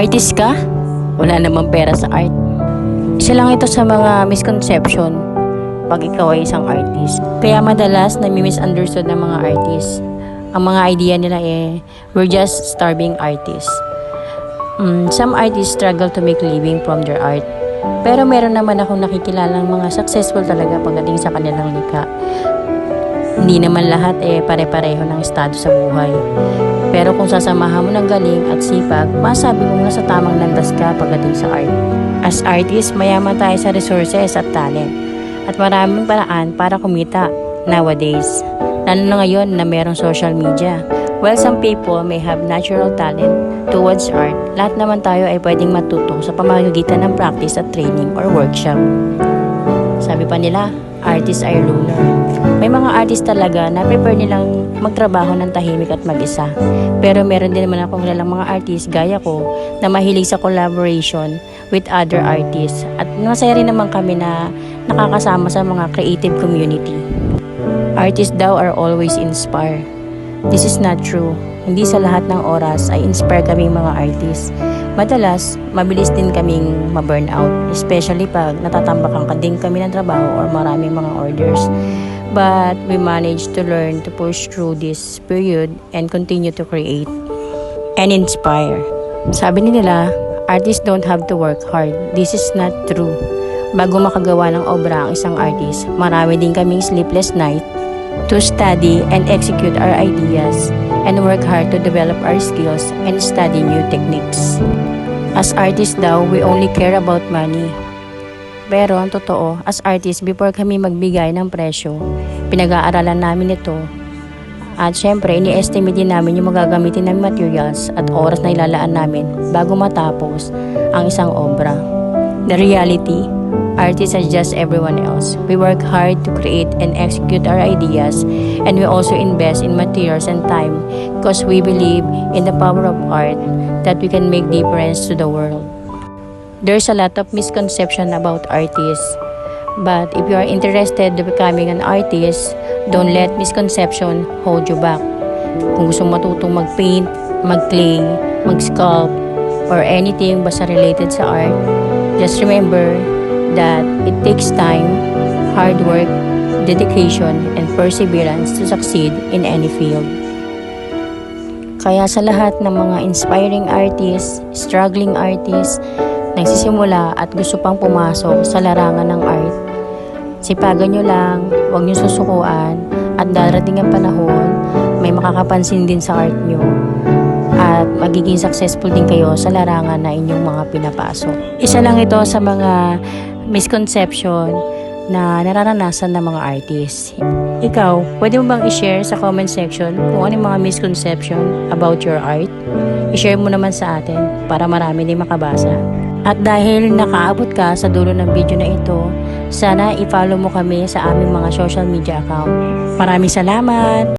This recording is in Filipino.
Artist ka? Wala namang pera sa art. Isa lang ito sa mga misconception pag ikaw ay isang artist. Kaya madalas nami-misunderstood ng mga artist. Ang mga idea nila we're just starving artists. Some artists struggle to make living from their art. Pero meron naman akong nakikilalang mga successful talaga pagdating sa kanilang likha. Hindi naman lahat pare-pareho ng estado sa buhay. Pero kung sasamahan mo ng galing at sipag, masabi mo nasa tamang landas ka pagdating sa art. As artist, mayaman tayo sa resources at talent. At maraming paraan para kumita nowadays. Lalo na ngayon na merong social media. While some people may have natural talent towards art, lahat naman tayo ay pwedeng matuto sa pamamagitan ng practice at training or workshop. Sabi pa nila, artists are loner. May mga artist talaga na prefer nilang magtrabaho ng tahimik at mag-isa. Pero meron din naman akong nilang mga artist gaya ko na mahilig sa collaboration with other artists. At masaya rin naman kami na nakakasama sa mga creative community. Artists daw are always inspired. This is not true. Hindi sa lahat ng oras ay inspire kaming mga artists. Madalas, mabilis din kaming ma-burnout, especially pag natatambakan ka din kami ng trabaho or maraming mga orders. But we managed to learn to push through this period and continue to create and inspire. Sabi nila, artists don't have to work hard. This is not true. Bago makagawa ng obra ang isang artist, marami din kaming sleepless night to study and execute our ideas and work hard to develop our skills and study new techniques. As artists daw, we only care about money. Pero ang totoo, as artists, before kami magbigay ng presyo, pinag-aaralan namin ito. At syempre, ini-estimate din namin yung magagamitin ng materials at oras na ilalaan namin bago matapos ang isang obra. The reality, artists are just everyone else. We work hard to create and execute our ideas, and we also invest in materials and time because we believe in the power of art that we can make difference to the world. There's a lot of misconception about artists, but if you are interested in becoming an artist, don't let misconception hold you back. Kung gusto matutong mag-paint, mag-clay, mag-sculpt, or anything basta related sa art, just remember that it takes time, hard work, dedication, and perseverance to succeed in any field. Kaya sa lahat ng mga inspiring artists, struggling artists, nagsisimula at gusto pang pumasok sa larangan ng art, sipagan nyo lang, huwag nyo susukuan, at darating ang panahon, may makakapansin din sa art nyo, at magiging successful din kayo sa larangan na inyong mga pinapasok. Isa lang ito sa mga misconception na nararanasan ng mga artists. Ikaw, pwede mo bang i-share sa comment section kung ano yung mga misconception about your art? I-share mo naman sa atin para marami din makabasa. At dahil nakaabot ka sa dulo ng video na ito, sana i-follow mo kami sa aming mga social media account. Maraming salamat!